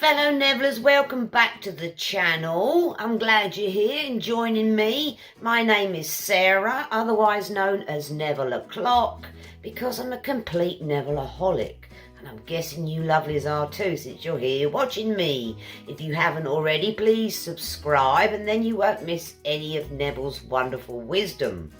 fellow Nevillers, welcome back to the channel. I'm glad you're here and joining me. My name is Sarah, otherwise known as Neville-a-holic, because I'm a complete Neville-a-holic. And I'm guessing you lovelies are too, since you're here watching me. If you haven't already, please subscribe and then you won't miss any of Neville's wonderful wisdom.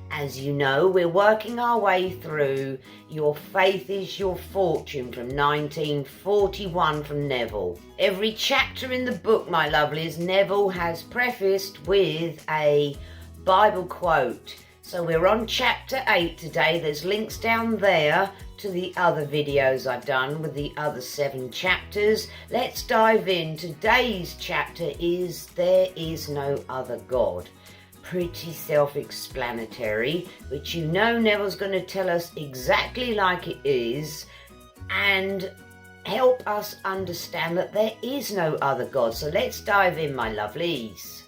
As you know, we're working our way through Your Faith is Your Fortune from 1941 from Neville. Every chapter in the book, my lovelies, Neville has prefaced with a Bible quote. So we're on chapter 8 today. There's links down there to the other videos I've done with the other 7 chapters. Let's dive in. Today's chapter is There Is No Other God. Pretty self-explanatory, which you know Neville's going to tell us exactly like it is and help us understand that there is no other God. So let's dive in, my lovelies.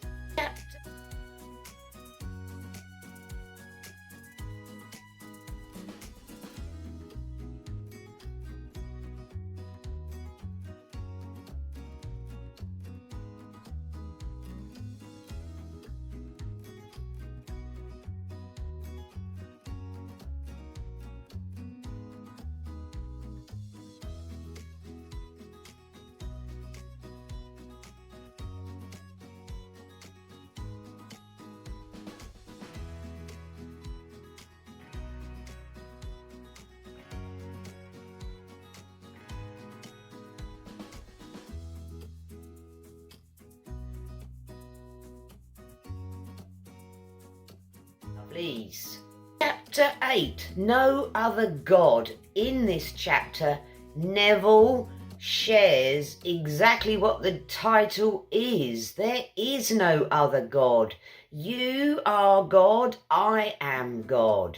Please. Chapter 8, No Other God. In this chapter, Neville shares exactly what the title is. There is no other God. You are God, I am God.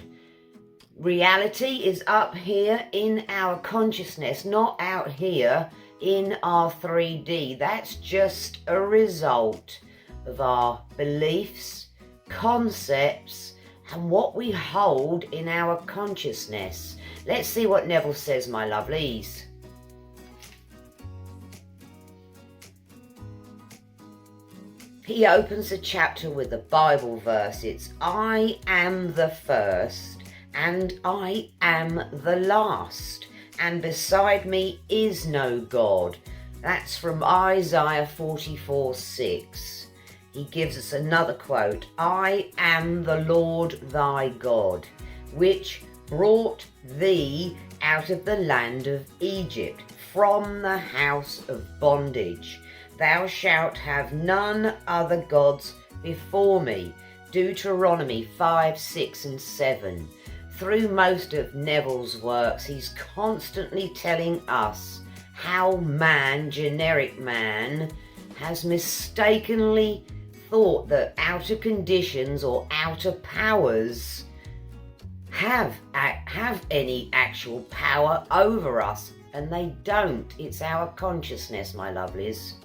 Reality is up here in our consciousness, not out here in our 3D. That's just a result of our beliefs, concepts, and what we hold in our consciousness. Let's see what Neville says, my lovelies. He opens the chapter with a Bible verse. It's, I am the first and I am the last, and beside me is no God. That's from Isaiah 44:6. He gives us another quote, I am the Lord thy God, which brought thee out of the land of Egypt, from the house of bondage. Thou shalt have none other gods before me. Deuteronomy 5, 6 and 7. Through most of Neville's works, he's constantly telling us how man, generic man, has mistakenly thought that outer conditions or outer powers have any actual power over us, and they don't. It's our consciousness, my lovelies.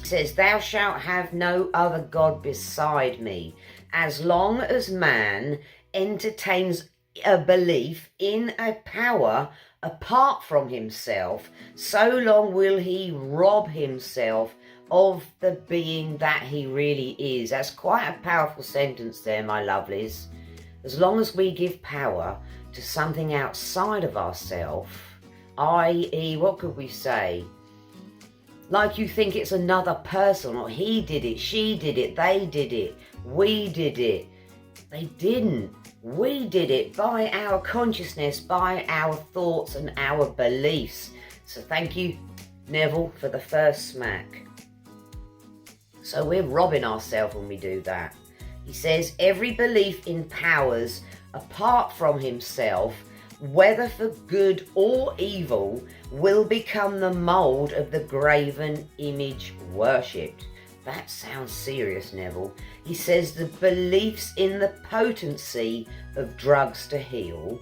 Says, thou shalt have no other God beside me. As long as man entertains a belief in a power apart from himself, so long will he rob himself of the being that he really is. That's quite a powerful sentence there, my lovelies. As long as we give power to something outside of ourselves, i.e., what could we say? Like you think it's another person, or he did it, she did it, they did it, we did it. They didn't. We did it by our consciousness, by our thoughts and our beliefs. So thank you, Neville, for the first smack. So we're robbing ourselves when we do that. He says, every belief in powers apart from himself whether for good or evil, will become the mould of the graven image worshipped. That sounds serious, Neville. He says the beliefs in the potency of drugs to heal,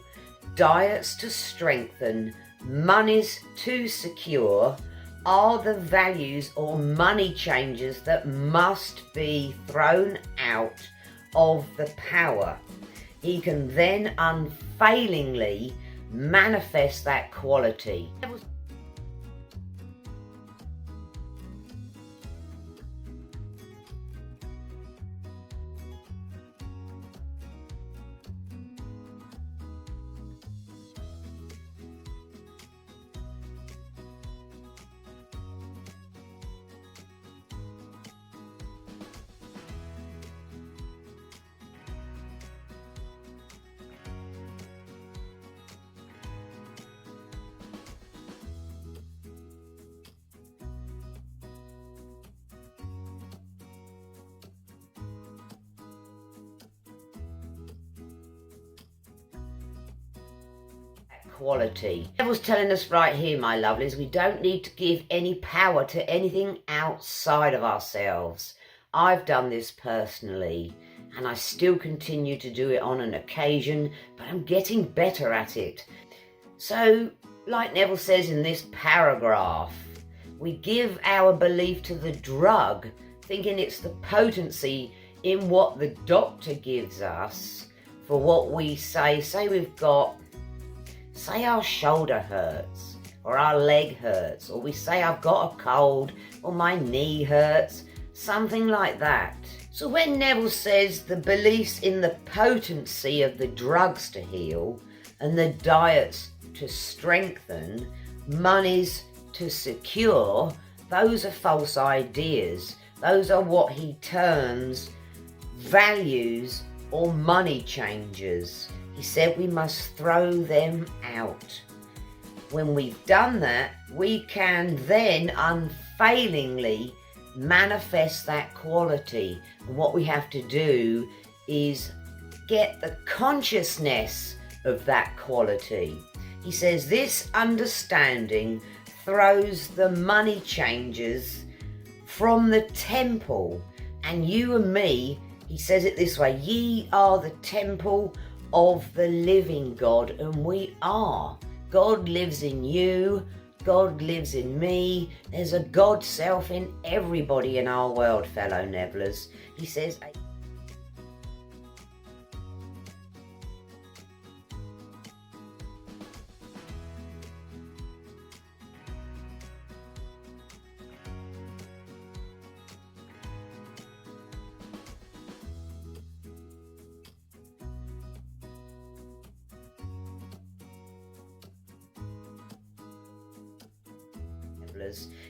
diets to strengthen, monies to secure, are the values or money changes that must be thrown out of the power. He can then unfailingly manifest that quality. Quality. The Devil's telling us right here, my lovelies, we don't need to give any power to anything outside of ourselves. I've done this personally, and I still continue to do it on an occasion, but I'm getting better at it. So, like Neville says in this paragraph, we give our belief to the drug, thinking it's the potency in what the doctor gives us for what we say. Say our shoulder hurts, or our leg hurts, or we say I've got a cold, or my knee hurts, something like that. So when Neville says the beliefs in the potency of the drugs to heal, and the diets to strengthen, monies to secure, those are false ideas. Those are what he terms values or money changers. He said we must throw them out. When we've done that, we can then unfailingly manifest that quality. And what we have to do is get the consciousness of that quality. He says this understanding throws the money changers from the temple, and you and me, he says it this way, ye are the temple of the living God, and we are. God lives in you, God lives in me. There's a God self in everybody in our world, fellow Nevillers. He says,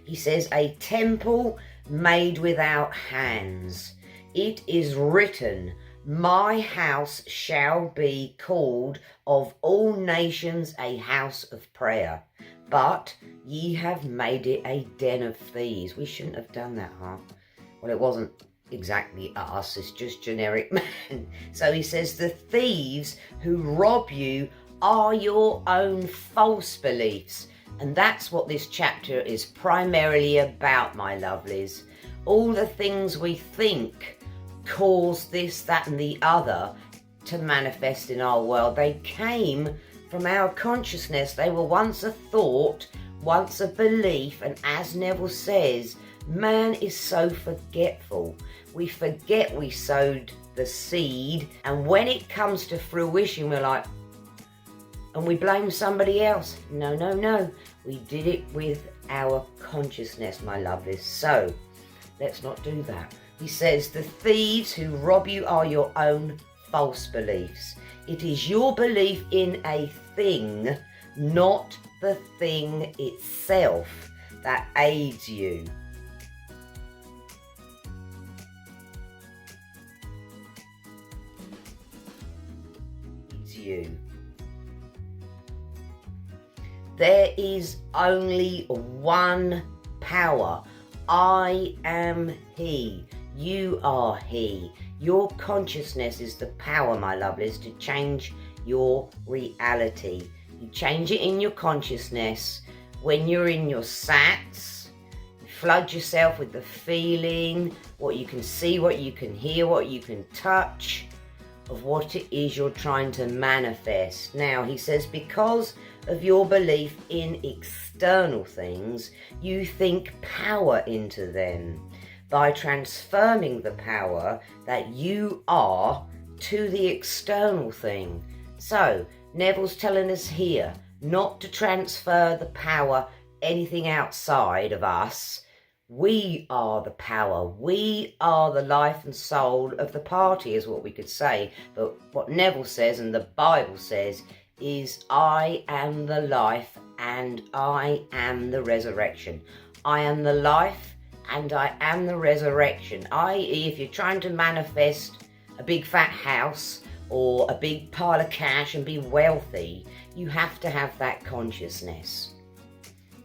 he says, a temple made without hands. It is written, my house shall be called of all nations a house of prayer, but ye have made it a den of thieves. We shouldn't have done that, huh? Well, it wasn't exactly us, it's just generic man. So he says, the thieves who rob you are your own false beliefs. And that's what this chapter is primarily about, my lovelies. All the things we think cause this, that and the other to manifest in our world, they came from our consciousness. They were once a thought, once a belief, and as Neville says, man is so forgetful. We forget we sowed the seed, and when it comes to fruition, we're like, and we blame somebody else. No, no, no. We did it with our consciousness, my lovelies. So, let's not do that. He says, the thieves who rob you are your own false beliefs. It is your belief in a thing, not the thing itself, that aids you. There is only one power. I am He. You are He. Your consciousness is the power, my lovelies, to change your reality. You change it in your consciousness. When you're in your sats, you flood yourself with the feeling, what you can see, what you can hear, what you can touch, of what it is you're trying to manifest. Now, he says, because of your belief in external things, you think power into them by transferring the power that you are to the external thing. So, Neville's telling us here not to transfer the power anything outside of us. We are the power. We are the life and soul of the party, is what we could say. But what Neville says and the Bible says is, I am the life and I am the resurrection. I am the life and I am the resurrection. I.e., if you're trying to manifest a big fat house or a big pile of cash and be wealthy, you have to have that consciousness.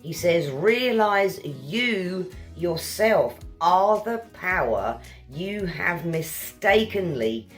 He says, realize you yourself are the power you have mistakenly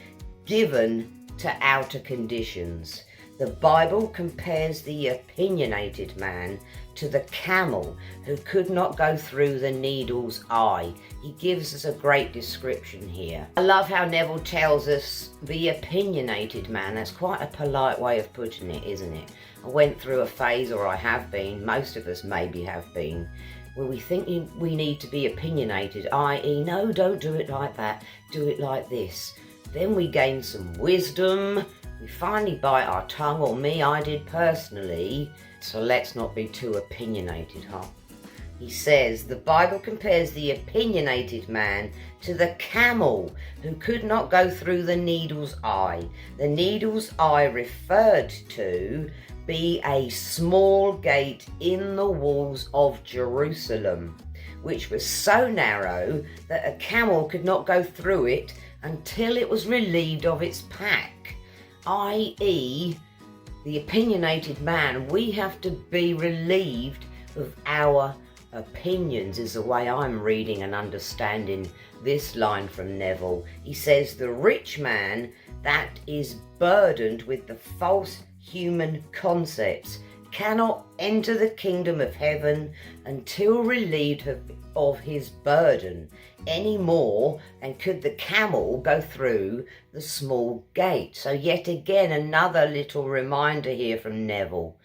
given to outer conditions. The Bible compares the opinionated man to the camel who could not go through the needle's eye. He gives us a great description here. I love how Neville tells us the opinionated man. That's quite a polite way of putting it, isn't it? I went through a phase, or I have been, most of us maybe have been, where we think we need to be opinionated, i.e., no, don't do it like that, do it like this. Then we gain some wisdom. We finally bite our tongue, or me, I did personally. So let's not be too opinionated, huh? He says, the Bible compares the opinionated man to the camel who could not go through the needle's eye. The needle's eye referred to be a small gate in the walls of Jerusalem, which was so narrow that a camel could not go through it until it was relieved of its pack, i.e., the opinionated man. We have to be relieved of our opinions, is the way I'm reading and understanding this line from Neville. He says, the rich man that is burdened with the false human concepts cannot enter the kingdom of heaven until relieved of his burden, any more than could the camel go through the small gate. So yet again, another little reminder here from Neville.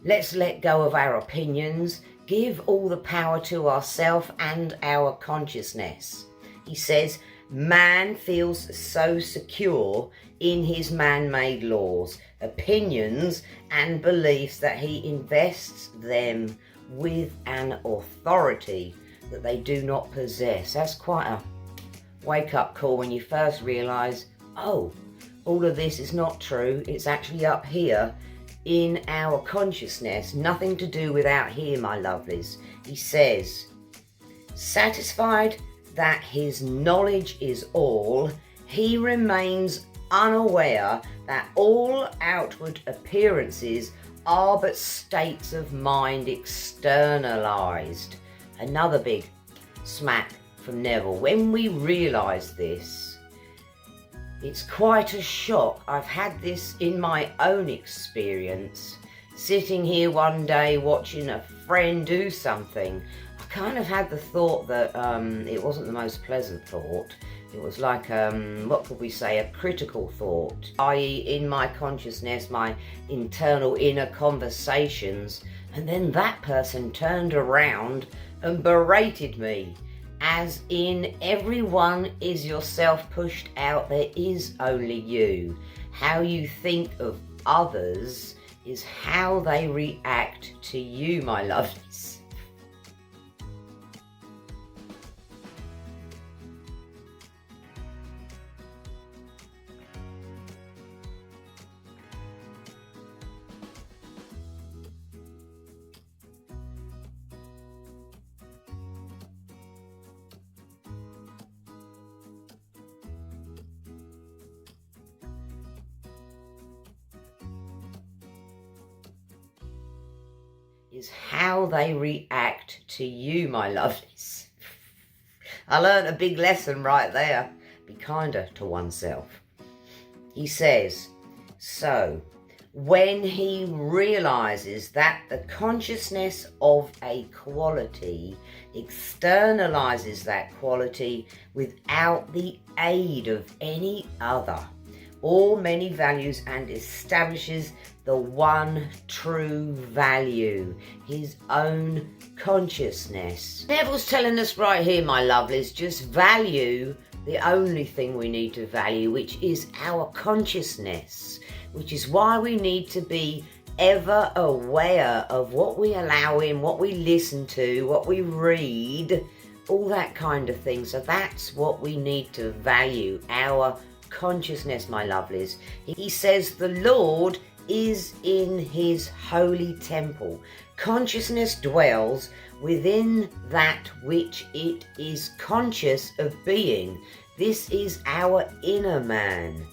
Let's let go of our opinions, give all the power to ourselves and our consciousness. He says, man feels so secure in his man-made laws, opinions and beliefs that he invests them with an authority that they do not possess. That's quite a wake-up call when you first realise, oh, all of this is not true. It's actually up here in our consciousness. Nothing to do with out here, my lovelies. He says, satisfied that his knowledge is all, he remains unaware that all outward appearances are but states of mind externalized. Another big smack from Neville. When we realise this, it's quite a shock. I've had this in my own experience. Sitting here one day watching a friend do something, I kind of had the thought that it wasn't the most pleasant thought. It was like, what could we say, a critical thought, i.e. in my consciousness, my internal inner conversations, and then that person turned around and berated me, as in, everyone is yourself pushed out, there is only you. How you think of others is how they react to you, my lovelies. Is how they react to you, my lovelies. I learned a big lesson right there. Be kinder to oneself. He says, So, when he realizes that the consciousness of a quality externalizes that quality without the aid of any other or many values, and establishes the one true value, his own consciousness. Neville's telling us right here, my lovelies, just value the only thing we need to value, which is our consciousness, which is why we need to be ever aware of what we allow in, what we listen to, what we read, all that kind of thing. So that's what we need to value, our consciousness, my lovelies. He says the Lord is in his holy temple. Consciousness dwells within that which it is conscious of being. This is our inner man.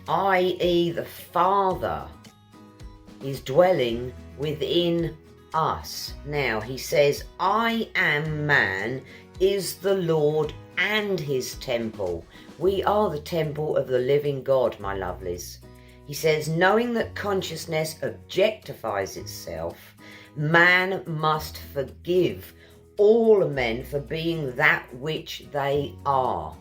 I.e. the Father is dwelling within us. Now he says, I am man is the Lord and his temple. We are the temple of the living God, my lovelies. He says, knowing that consciousness objectifies itself, man must forgive all men for being that which they are.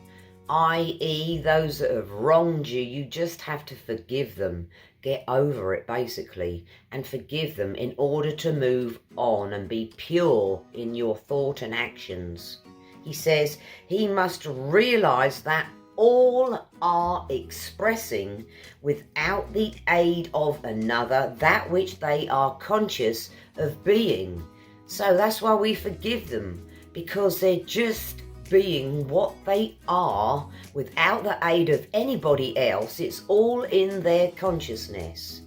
I.e. those that have wronged you, you just have to forgive them. Get over it, basically, and forgive them in order to move on and be pure in your thought and actions. He says he must realize that all are expressing without the aid of another that which they are conscious of being. So that's why we forgive them, because they're just being what they are without the aid of anybody else. It's all in their consciousness.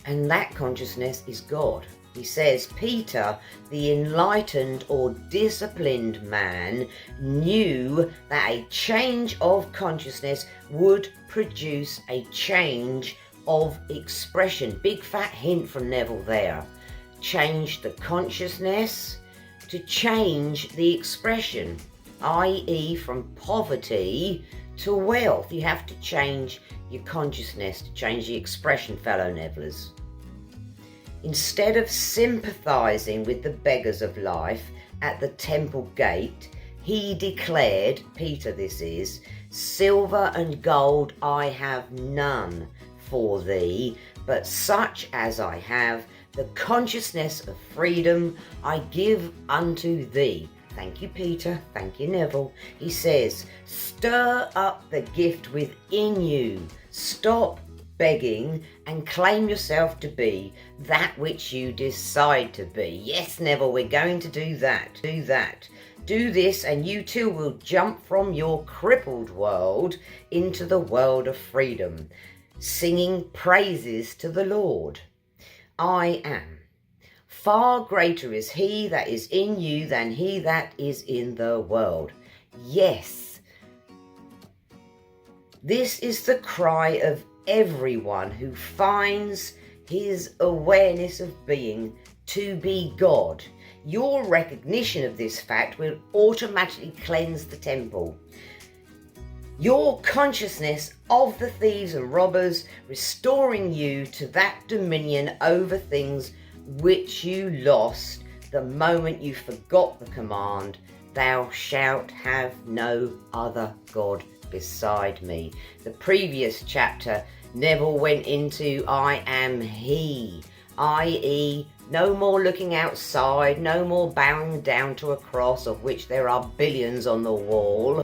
And that consciousness is God. He says, Peter, the enlightened or disciplined man, knew that a change of consciousness would produce a change of expression. Big fat hint from Neville there. Change the consciousness to change the expression, i.e. from poverty to wealth. You have to change your consciousness to change the expression, fellow Nevillers. Instead of sympathizing with the beggars of life at the temple gate, he declared, Peter this is, silver and gold I have none for thee, but such as I have, the consciousness of freedom I give unto thee. Thank you, Peter. Thank you, Neville. He says, stir up the gift within you. Stop begging and claim yourself to be that which you decide to be. Yes, Neville, we're going to do that. Do that. Do this and you too will jump from your crippled world into the world of freedom, singing praises to the Lord. I am. Far greater is he that is in you than he that is in the world. Yes. This is the cry of everyone who finds his awareness of being to be God. Your recognition of this fact will automatically cleanse the temple. Your consciousness of the thieves and robbers, restoring you to that dominion over things which you lost the moment you forgot the command, thou shalt have no other God beside me. The previous chapter, Neville went into I am he, i.e. no more looking outside, no more bowing down to a cross of which there are billions on the wall.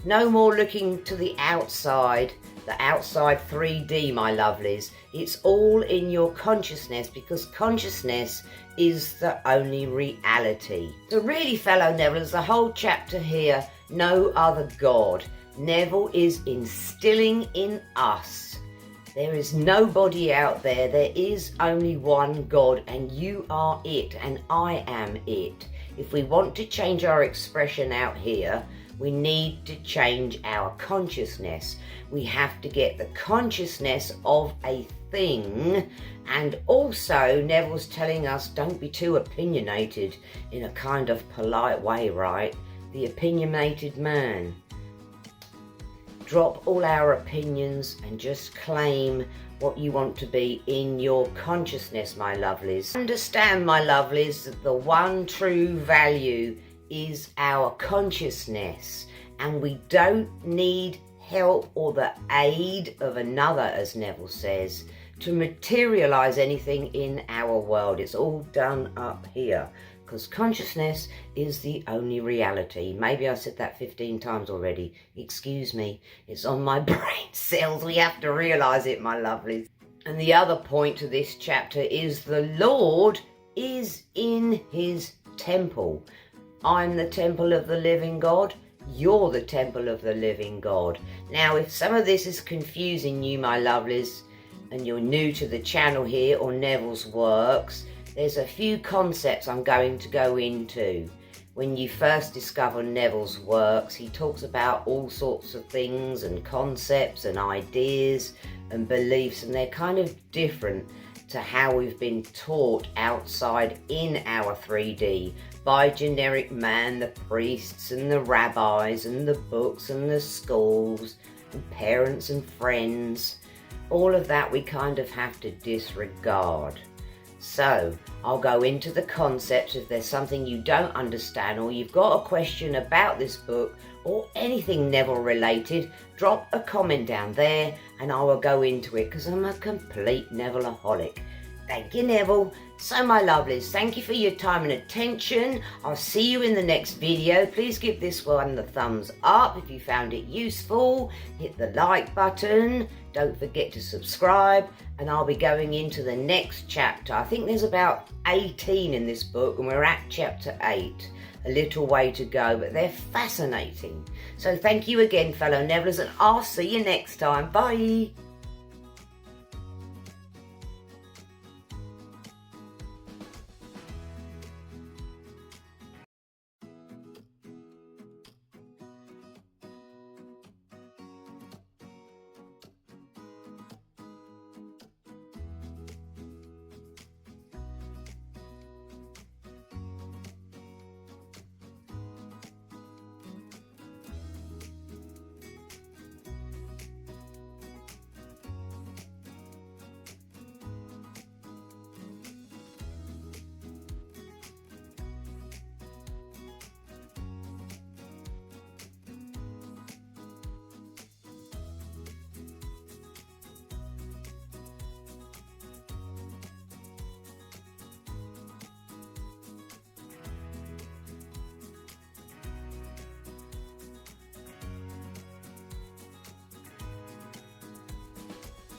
No more looking to the outside 3D, my lovelies. It's all in your consciousness, because consciousness is the only reality. So really, fellow Neville's, the whole chapter here, no other God. Neville is instilling in us, there is nobody out there. There is only one God, and you are it, and I am it. If we want to change our expression out here, we need to change our consciousness. We have to get the consciousness of a thing. And also, Neville's telling us, don't be too opinionated in a kind of polite way, right? The opinionated man. Drop all our opinions and just claim what you want to be in your consciousness, my lovelies. Understand, my lovelies, that the one true value is our consciousness, and we don't need help or the aid of another, as Neville says, to materialize anything in our world. It's all done up here, because consciousness is the only reality. Maybe I said that 15 times already. Excuse me. It's on my brain cells. We have to realize it, my lovelies. And the other point to this chapter is the Lord is in his temple. I'm the temple of the living God. You're the temple of the living God. Now, if some of this is confusing you, my lovelies, and you're new to the channel here or Neville's works, there's a few concepts I'm going to go into. When you first discover Neville's works, he talks about all sorts of things and concepts and ideas and beliefs, and they're kind of different to how we've been taught outside in our 3D by generic man, the priests and the rabbis and the books and the schools and parents and friends. All of that we kind of have to disregard. So I'll go into the concepts. If there's something you don't understand, or you've got a question about this book or anything Neville related, drop a comment down there and I will go into it, because I'm a complete Neville-a-holic. Thank you, Neville. So, my lovelies, thank you for your time and attention. I'll see you in the next video. Please give this one the thumbs up if you found it useful. Hit the like button. Don't forget to subscribe. And I'll be going into the next chapter. I think there's about 18 in this book, and we're at chapter 8. A little way to go, but they're fascinating. So thank you again, fellow Nevillers, and I'll see you next time. Bye.